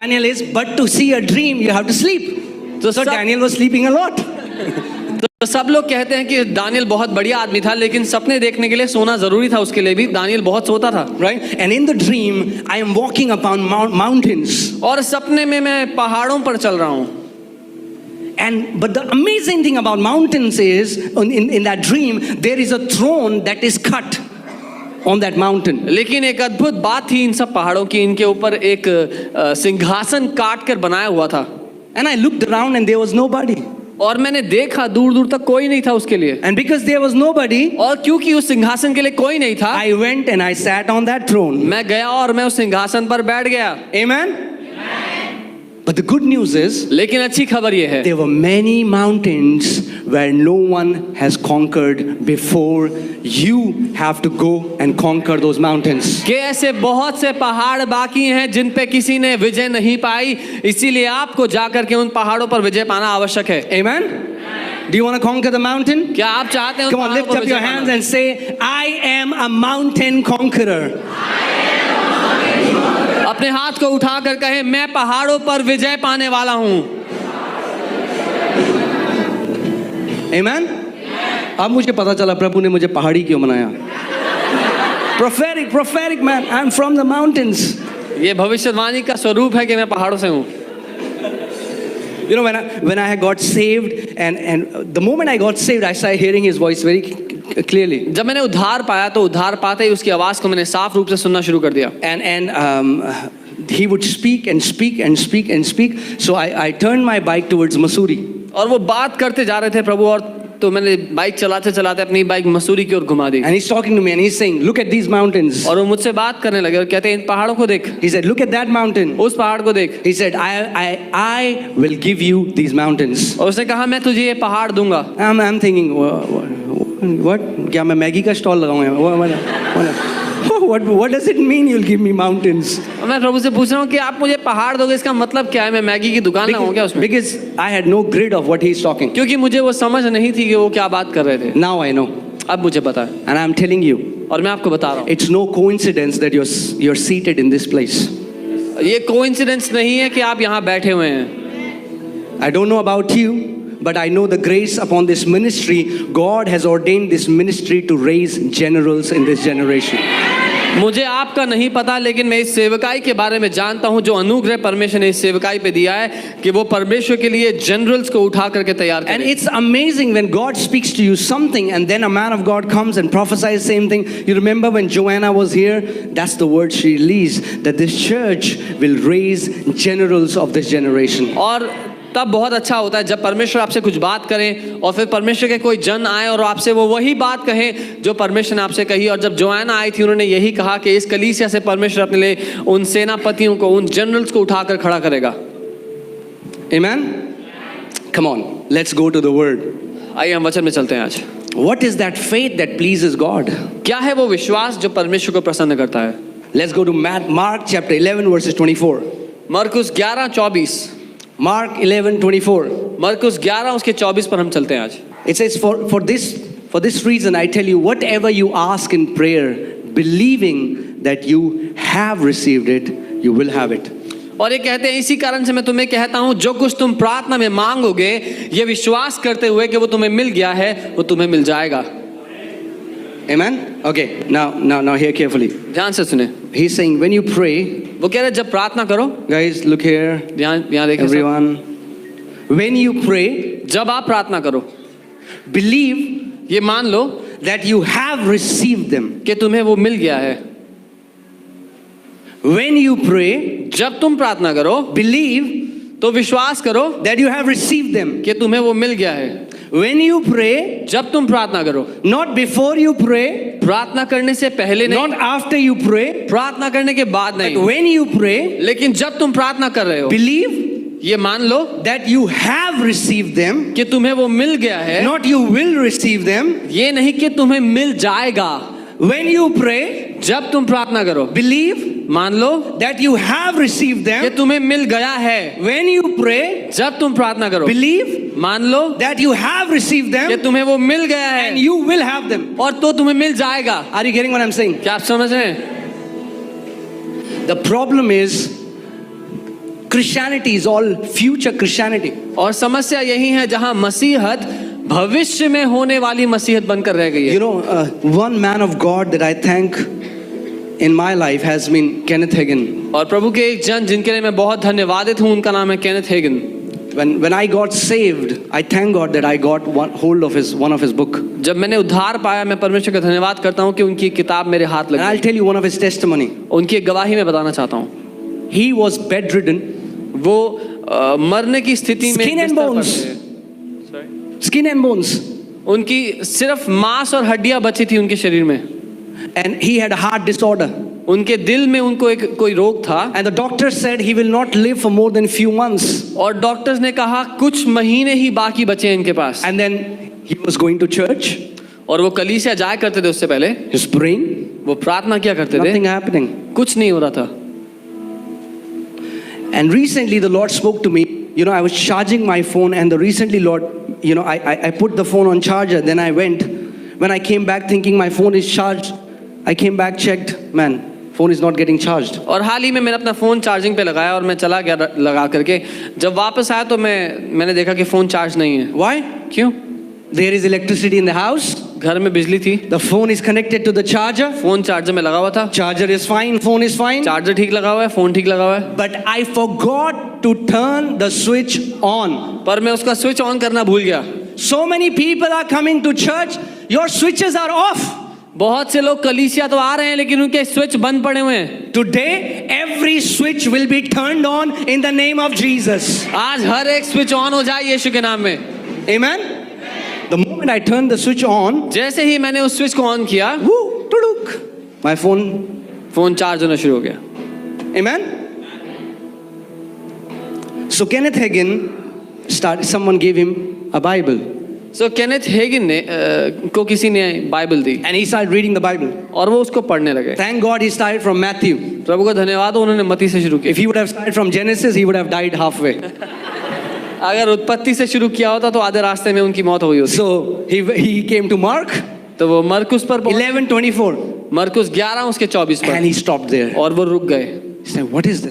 Daniel is, but to see a dream, you have to sleep. So Daniel was sleeping a lot. तो सब लोग कहते हैं कि दानियल बहुत बढ़िया आदमी था, लेकिन सपने देखने के लिए सोना जरूरी था उसके लिए भी। दानियल बहुत सोता था, right? And in the dream, I am walking upon mountains. और सपने में मैं पहाड़ों पर चल रहा हूँ। But the amazing thing about mountains is, in that dream, there is a throne that is cut on that mountain. लेकिन एक अद्भुत बात थी इन सब पहाड़ों की, इनके ऊपर एक सिंहासन काट कर बनाया हुआ था। And I looked around and there was nobody. और मैंने देखा दूर दूर तक कोई नहीं था उसके लिए। And because there was nobody, और क्योंकि उस सिंहासन के लिए कोई नहीं था, I went and I sat on that throne. मैं गया और मैं उस सिंहासन पर बैठ गया। Amen? But the good news is, लेकिन अच्छी खबर ये है, there were many mountains where no one has conquered before. You have to go and conquer those mountains. कि ऐसे बहुत से पहाड़ बाकी हैं जिन पे किसी ने विजय नहीं पाई, इसीलिए आपको जाकर के उन पहाड़ों पर विजय पाना आवश्यक है। Amen? Do you want to conquer the mountain? क्या आप चाहते हैं? Come on, lift up your hands and say, I am a mountain conqueror. अपने हाथ को उठाकर कहें, मैं पहाड़ों पर विजय पाने वाला हूं। Amen? अब मुझे पता चला प्रभु ने मुझे पहाड़ी क्यों बनाया। Prophetic man, I'm from the mountains. ये भविष्यवाणी का स्वरूप है कि मैं पहाड़ों से हूं। You know, when I got saved, and the moment I got saved, I started hearing His voice very clearly. जब मैंने उद्धार पाया तो उद्धार पाते ही उसकी आवाज को मैंने साफ रूप से सुनना शुरू कर दिया। And He would speak and speak and speak and speak. So I turned my bike towards Mussoorie. और वो बात करते जा रहे थे प्रभु, और तो मैंने बाइक चलाते चलाते अपनी बाइक मसूरी की ओर घुमा दी। And He's talking to me and He's saying, look at these mountains. और वो मुझसे बात करने लगे और कहते हैं, इन पहाड़ों को देख। He said, look at that mountain. उस पहाड़ को देख। He said, I will give you these mountains. और उसने कहा, मैं तुझे ये पहाड़ दूंगा। I'm thinking, what? क्या मैं मैगी का स्टॉल लगाऊंगा? What does it mean you'll give me mountains? मैं प्रभु से पूछ रहा हूँ कि आप मुझे पहाड़ दोगे, इसका मतलब क्या है? मैं मैगी की दुकान लगाऊं क्या उसमें? Because I had no grid of what he's talking. क्योंकि मुझे वो समझ नहीं थी कि वो क्या बात कर रहे थे। Now I know. अब मुझे पता है। And I'm telling you. और मैं आपको बता रहा हूँ। It's no coincidence that you're seated in this place. ये कोइंसिडेंस नहीं है कि आप यहाँ बैठे हुए हैं। I don't know about you, but I know the grace upon this ministry. God has ordained this ministry to raise generals in this generation. मुझे आपका नहीं पता, लेकिन मैं इस सेवकाई के बारे में जानता हूं जो अनुग्रह परमेश्वर ने इस सेवकाई पे दिया है कि वो परमेश्वर के लिए जनरल्स को उठा करके तैयार करे। And it's amazing when God speaks to you something and then a man of God comes and prophesies same thing. You remember when Joanna was here? That's the word she released, that this church will raise generals of this generation. और तब बहुत अच्छा होता है जब परमेश्वर आपसे कुछ बात करें और फिर परमेश्वर के कोई जन आए और आपसे वो वही बात कहें जो परमेश्वर ने आपसे कही। और जब जोआना आई थी, उन्होंने यही कहा कि इस कलीसिया से परमेश्वर अपने लिए उन सेनापतियों को, उन जनरल्स को उठाकर खड़ा करेगा। Amen? Come on, let's go to the word. आइए हम वचन में चलते हैं आज। What is that faith that pleases God? क्या है वो विश्वास जो परमेश्वर को प्रसन्न करता है? Let's go to Mark chapter 11 verses 24. मरकुस 11:24। Mark 11:24. मरकुस 11 उसके 24 पर हम चलते हैं आज। It says, for this reason I tell you, whatever you ask in prayer, believing that you have received it, you will have it. और ये कहते हैं, इसी कारण से मैं तुम्हें कहता हूँ, जो कुछ तुम प्रार्थना में मांगोगे, ये विश्वास करते हुए कि वो तुम्हें मिल गया है, वो तुम्हें मिल जाएगा। Amen? Okay, now hear carefully. ध्यान से सुने। He's saying when you pray, वो कह रहे जब प्रार्थना करो, guys look here, ध्यान देखें everyone. When you pray, जब आप प्रार्थना करो, believe, ये मान लो that you have received them. कि तुम्हें वो मिल गया है। When you pray, जब तुम प्रार्थना करो, believe, तो विश्वास करो that you have received them. कि तुम्हें वो मिल गया है। When you pray, जब तुम प्रार्थना करो, not before you pray, प्रार्थना करने से पहले नहीं, not after you pray, प्रार्थना करने के बाद but नहीं, when you pray, लेकिन जब तुम प्रार्थना कर रहे हो, believe, ये मान लो that you have received them, कि तुम्हें वो मिल गया है, not you will receive them. ये नहीं कि तुम्हें मिल जाएगा। When you pray, जब तुम प्रार्थना करो, believe, मान लो that you have received कि them. तुम्हें मिल गया है। When you pray, जब तुम प्रार्थना करो, believe, मान लो that you have received कि them, तुम्हें वो मिल गया है, and you will have them. और तो तुम्हें मिल जाएगा। Are you getting what I'm saying? क्या आप समझ रहे हैं? The problem is Christianity is all future Christianity. और समस्या यही है जहां मसीहत भविष्य में होने वाली मसीहत बनकर रह गई है। You know, one man of God that I thank in my life has been Kenneth Hagin. और प्रभु के एक जन जिनके लिए मैं बहुत धन्यवादित हूं, उनका नाम है Kenneth हेगिन। When I got saved, I thank God that I got hold of one of his book. जब मैंने उद्धार पाया, मैं परमेश्वर का धन्यवाद करता हूं कि उनकी किताब मेरे हाथ And I'll लगी। tell you one of his testimony. उनकी एक गवाही मैं बताना चाहता हूं। He was bedridden, वो मरने की स्थिति में Skin and बिस्तर पर bones. थे। skin and bones, उनकी सिर्फ मांस और हड्डियां बची थी उनके शरीर में। and he had a heart disorder. उनके दिल में उनको एक कोई रोग था And the doctor said he will not live for more than few months. और डॉक्टर्स ने कहा कुछ महीने ही बाकी बचे हैं इनके पास। And then he was going to church. और वो कलीसिया जाया करते थे उससे पहले, He was praying. वो प्रार्थना किया करते थे, Nothing happening. कुछ नहीं हो रहा था। And recently the Lord spoke to me. You know, I was charging my phone, and the recently Lord, you know, I put the phone on charger. Then I went. When I came back thinking my phone is charged, I came back, checked. Man, phone is not getting charged. और हाल ही में मैंने अपना phone charging पे लगाया और मैं चला गया लगा करके। जब वापस आया तो मैंने देखा कि फ़ोन चार्ज नहीं है। Why? क्यों? There is electricity in the house. घर में बिजली थी, The phone is connected to the charger. Phone charger में लगा हुआ था, Charger is fine. Phone is fine. Charger ठीक लगा हुआ है, फ़ोन ठीक लगा हुआ है, But I forgot to turn the switch on. पर मैं उसका स्विच ऑन करना भूल गया। So many people are coming to church. Your switches are off. बहुत से लोग कलीसिया तो आ रहे हैं लेकिन उनके स्विच बंद पड़े हुए हैं। Today, every switch will be turned on in the name of Jesus. आज हर एक स्विच ऑन हो जाए यीशु के नाम में। Amen. The moment I turned the switch on, जैसे ही मैंने उस स्विच को ऑन किया, whoo, tuduk, my phone. Phone charge होना शुरू हो गया। Amen. So Kenneth Hagin someone gave him a Bible, so Kenneth Hagin ने को किसी ने बाइबल दी and he started reading the Bible. और वो उसको पढ़ने लगे। Thank God he started from Matthew. प्रभु का धन्यवाद हो, उन्होंने मत्ती से शुरू किया। If he would have started from Genesis, he would have died halfway. अगर उत्पत्ति से शुरू किया होता तो आधे रास्ते में उनकी मौत हो गई होती। So he came to Mark तो वो मरकुस पर 11:24, मरकुस 11 उसके 24 and पर, he stopped there. और वो रुक गए। He said, "What is this?"